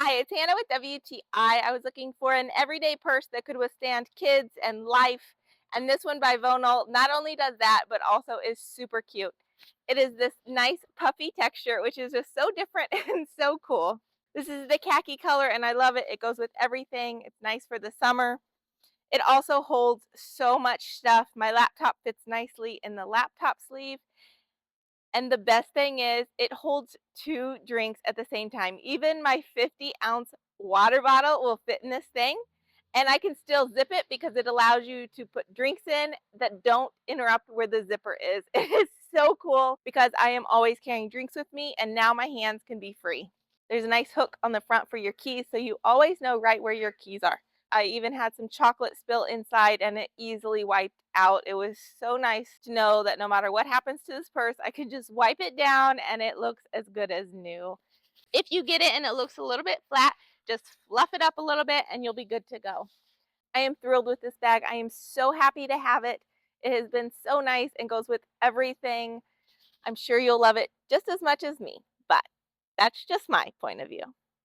Hi, it's Hannah with WTI. I was looking for an everyday purse that could withstand kids and life. And this one by VONAL not only does that, but also is super cute. It is this nice puffy texture, which is just so different and so cool. This is the khaki color and I love it. It goes with everything. It's nice for the summer. It also holds so much stuff. My laptop fits nicely in the laptop sleeve. And the best thing is it holds 2 drinks at the same time. Even my 50-ounce water bottle will fit in this thing, and I can still zip it because it allows you to put drinks in that don't interrupt where the zipper is. It is so cool because I am always carrying drinks with me, and now my hands can be free. There's a nice hook on the front for your keys, so you always know right where your keys are. I even had some chocolate spill inside and it easily wiped out. It was so nice to know that no matter what happens to this purse, I could just wipe it down and it looks as good as new. If you get it and it looks a little bit flat, just fluff it up a little bit and you'll be good to go. I am thrilled with this bag. I am so happy to have it. It has been so nice and goes with everything. I'm sure you'll love it just as much as me, but that's just my point of view.